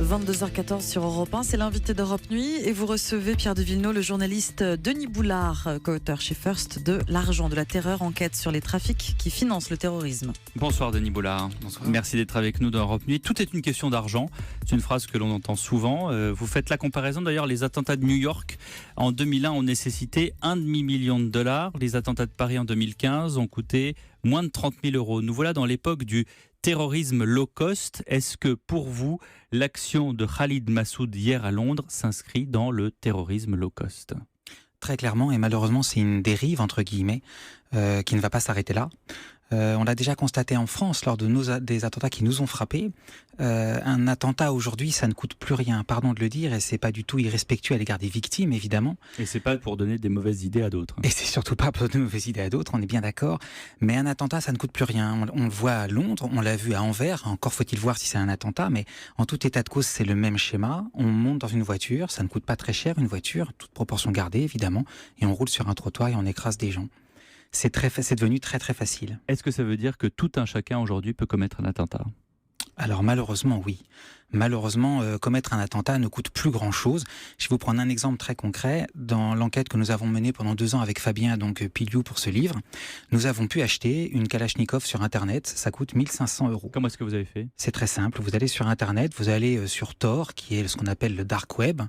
22h14 sur Europe 1, c'est l'invité d'Europe Nuit et vous recevez Pierre de Villeneuve, le journaliste Denis Boulard, co-auteur chez First de L'argent de la terreur, enquête sur les trafics qui financent le terrorisme. Bonsoir Denis Boulard. Bonsoir. Merci d'être avec nous dans Europe Nuit. Tout est une question d'argent, c'est une phrase que l'on entend souvent. Vous faites la comparaison d'ailleurs, les attentats de New York en 2001 ont nécessité $1,5 million. Les attentats de Paris en 2015 ont coûté moins de 30 000 euros. Nous voilà dans l'époque du terrorisme low cost. Est-ce que pour vous, l'action de Khalid Massoud hier à Londres s'inscrit dans le terrorisme low cost ? Très clairement, et malheureusement c'est une dérive entre guillemets qui ne va pas s'arrêter là. On l'a déjà constaté en France lors de des attentats qui nous ont frappés. Un attentat aujourd'hui, ça ne coûte plus rien, pardon de le dire, et c'est pas du tout irrespectueux à l'égard des victimes, évidemment. Et c'est pas pour donner des mauvaises idées à d'autres. Et c'est surtout pas pour donner de mauvaises idées à d'autres, on est bien d'accord. Mais un attentat, ça ne coûte plus rien. On le voit à Londres, on l'a vu à Anvers, encore faut-il voir si c'est un attentat, mais en tout état de cause, c'est le même schéma. On monte dans une voiture, ça ne coûte pas très cher, une voiture, toute proportion gardée, évidemment, et on roule sur un trottoir et on écrase des gens. C'est devenu très très facile. Est-ce que ça veut dire que tout un chacun aujourd'hui peut commettre un attentat ? Alors malheureusement oui. Malheureusement, commettre un attentat ne coûte plus grand-chose. Je vais vous prendre un exemple très concret. Dans l'enquête que nous avons menée pendant 2 ans avec Fabien Piliou pour ce livre, nous avons pu acheter une Kalachnikov sur Internet. Ça coûte 1 500 euros. Comment est-ce que vous avez fait ? C'est très simple. Vous allez sur Internet, vous allez sur Tor, qui est ce qu'on appelle le dark web,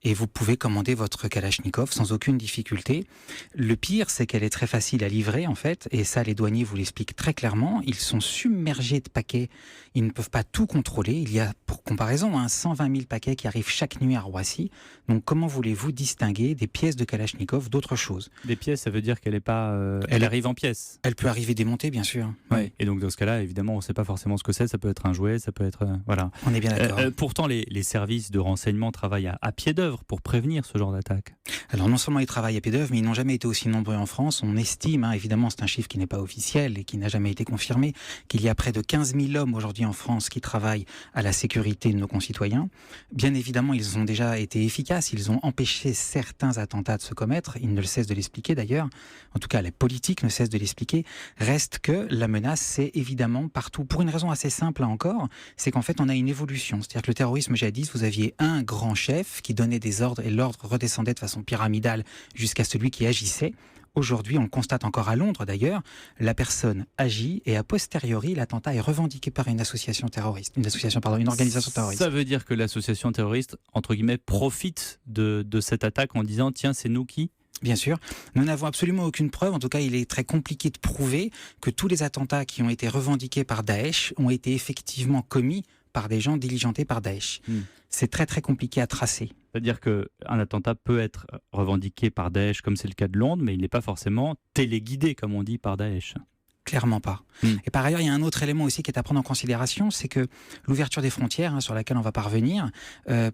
et vous pouvez commander votre Kalachnikov sans aucune difficulté. Le pire, c'est qu'elle est très facile à livrer en fait, et ça les douaniers vous l'expliquent très clairement. Ils sont submergés de paquets. Ils ne peuvent pas tout contrôler. Il y a, pour comparaison, 120 000 paquets qui arrivent chaque nuit à Roissy. Donc comment voulez-vous distinguer des pièces de Kalachnikov d'autres choses ? Des pièces, ça veut dire qu'elle est pas, elle arrive en pièces. Elle peut arriver démontée, bien sûr. Ouais. Et donc dans ce cas-là, évidemment, on ne sait pas forcément ce que c'est. Ça peut être un jouet, ça peut être voilà. On est bien d'accord. Pourtant, les services de renseignement travaillent à pied d'œuvre pour prévenir ce genre d'attaque. Alors non seulement ils travaillent à pied d'œuvre, mais ils n'ont jamais été aussi nombreux en France. On estime, évidemment, c'est un chiffre qui n'est pas officiel et qui n'a jamais été confirmé, qu'il y a près de 15 000 hommes aujourd'hui en France qui travaillent à la sécurité de nos concitoyens. Bien évidemment, ils ont déjà été efficaces. Ils ont empêché certains attentats de se commettre. Ils ne le cessent de l'expliquer d'ailleurs. En tout cas, les politiques ne cessent de l'expliquer. Reste que la menace, c'est évidemment partout. Pour une raison assez simple, là encore, c'est qu'en fait, on a une évolution. C'est-à-dire que le terrorisme djihadiste, vous aviez un grand chef qui donnait des ordres et l'ordre redescendait de façon pyramidale jusqu'à celui qui agissait. Aujourd'hui, on le constate encore à Londres d'ailleurs, la personne agit et a posteriori, l'attentat est revendiqué par une association terroriste, une organisation terroriste. Ça veut dire que l'association terroriste, entre guillemets, profite de cette attaque en disant « tiens, c'est nous qui ?» Bien sûr, nous n'avons absolument aucune preuve, en tout cas il est très compliqué de prouver que tous les attentats qui ont été revendiqués par Daesh ont été effectivement commis par des gens diligentés par Daesh. C'est très très compliqué à tracer. C'est-à-dire qu'un attentat peut être revendiqué par Daesh, comme c'est le cas de Londres, mais il n'est pas forcément téléguidé, comme on dit, par Daesh. Clairement pas. Et par ailleurs, il y a un autre élément aussi qui est à prendre en considération, c'est que l'ouverture des frontières, sur laquelle on va parvenir,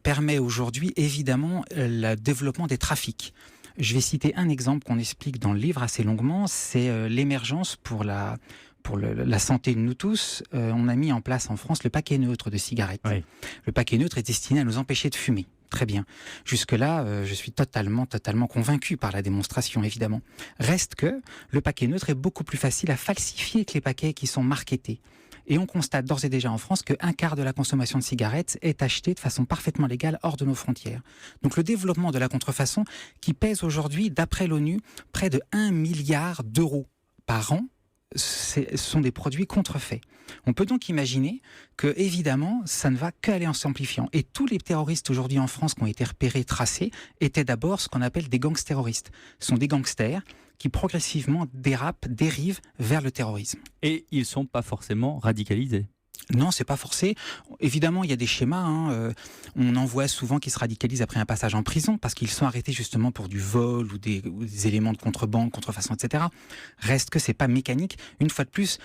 permet aujourd'hui évidemment le développement des trafics. Je vais citer un exemple qu'on explique dans le livre assez longuement, c'est l'émergence pour la santé de nous tous. On a mis en place en France le paquet neutre de cigarettes. Oui. Le paquet neutre est destiné à nous empêcher de fumer. Très bien. Jusque-là, je suis totalement convaincu par la démonstration, évidemment. Reste que le paquet neutre est beaucoup plus facile à falsifier que les paquets qui sont marketés. Et on constate d'ores et déjà en France qu'un quart de la consommation de cigarettes est achetée de façon parfaitement légale hors de nos frontières. Donc le développement de la contrefaçon qui pèse aujourd'hui, d'après l'ONU, près de 1 milliard d'euros par an, ce sont des produits contrefaits. On peut donc imaginer que, évidemment, ça ne va qu'aller en s'amplifiant. Et tous les terroristes aujourd'hui en France qui ont été repérés, tracés, étaient d'abord ce qu'on appelle des gangs terroristes. Ce sont des gangsters qui progressivement dérivent vers le terrorisme. Et ils ne sont pas forcément radicalisés. Non, c'est pas forcé. Évidemment, il y a des schémas. On en voit souvent qui se radicalisent après un passage en prison parce qu'ils sont arrêtés justement pour du vol ou des éléments de contrebande, contrefaçon, etc. Reste que c'est pas mécanique. Une fois de plus,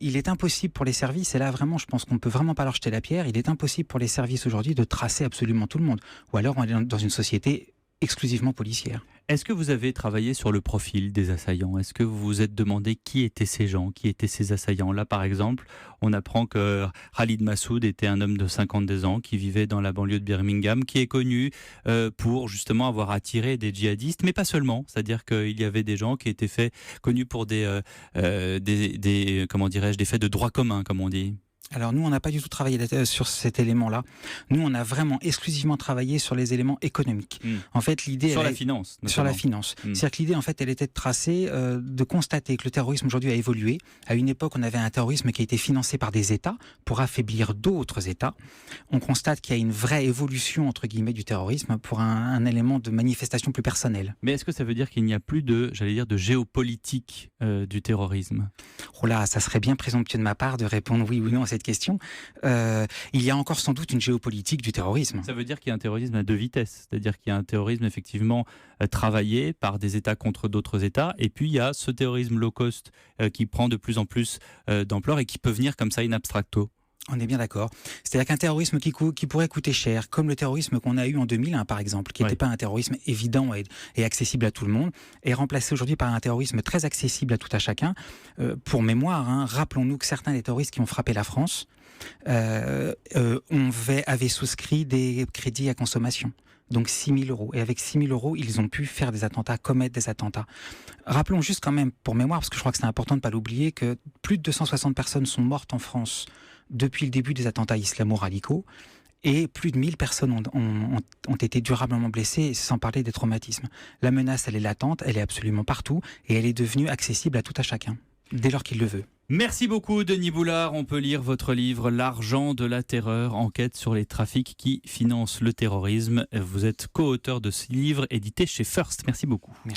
il est impossible pour les services, et là vraiment, je pense qu'on ne peut vraiment pas leur jeter la pierre, il est impossible pour les services aujourd'hui de tracer absolument tout le monde. Ou alors on est dans une société exclusivement policière. Est-ce que vous avez travaillé sur le profil des assaillants ? Est-ce que vous vous êtes demandé qui étaient ces gens, qui étaient ces assaillants ? Là, par exemple, on apprend que Khalid Massoud était un homme de 52 ans qui vivait dans la banlieue de Birmingham, qui est connu pour justement avoir attiré des djihadistes, mais pas seulement. C'est-à-dire qu'il y avait des gens qui étaient connus pour des faits de droit commun, comme on dit. Alors nous, on n'a pas du tout travaillé sur cet élément-là. Nous, on a vraiment exclusivement travaillé sur les éléments économiques. En fait, l'idée... Sur la finance, notamment. Sur la finance. C'est-à-dire que l'idée, en fait, elle était de tracer, de constater que le terrorisme aujourd'hui a évolué. À une époque, on avait un terrorisme qui a été financé par des États pour affaiblir d'autres États. On constate qu'il y a une vraie évolution, entre guillemets, du terrorisme pour un élément de manifestation plus personnelle. Mais est-ce que ça veut dire qu'il n'y a plus de, j'allais dire, de géopolitique du terrorisme ? Oh là, ça serait bien présomptueux de ma part de répondre oui ou non à cette question. Il y a encore sans doute une géopolitique du terrorisme. Ça veut dire qu'il y a un terrorisme à deux vitesses, c'est-à-dire qu'il y a un terrorisme effectivement travaillé par des États contre d'autres États, et puis il y a ce terrorisme low cost qui prend de plus en plus d'ampleur et qui peut venir comme ça in abstracto. On est bien d'accord. C'est-à-dire qu'un terrorisme qui pourrait coûter cher, comme le terrorisme qu'on a eu en 2001 par exemple, qui n'était pas un terrorisme évident et accessible à tout le monde, est remplacé aujourd'hui par un terrorisme très accessible à tout à chacun. Pour mémoire, rappelons-nous que certains des terroristes qui ont frappé la France avaient souscrit des crédits à consommation. Donc 6 000 €. Et avec 6 000 €, ils ont pu faire des attentats, commettre des attentats. Rappelons juste quand même, pour mémoire, parce que je crois que c'est important de ne pas l'oublier, que plus de 260 personnes sont mortes en France depuis le début des attentats islamo-radicaux. Et plus de 1000 personnes ont été durablement blessées, sans parler des traumatismes. La menace, elle est latente, elle est absolument partout, et elle est devenue accessible à tout à chacun, dès lors qu'il le veut. Merci beaucoup Denis Boulard. On peut lire votre livre L'argent de la terreur, enquête sur les trafics qui financent le terrorisme. Vous êtes co-auteur de ce livre édité chez First. Merci beaucoup. Merci.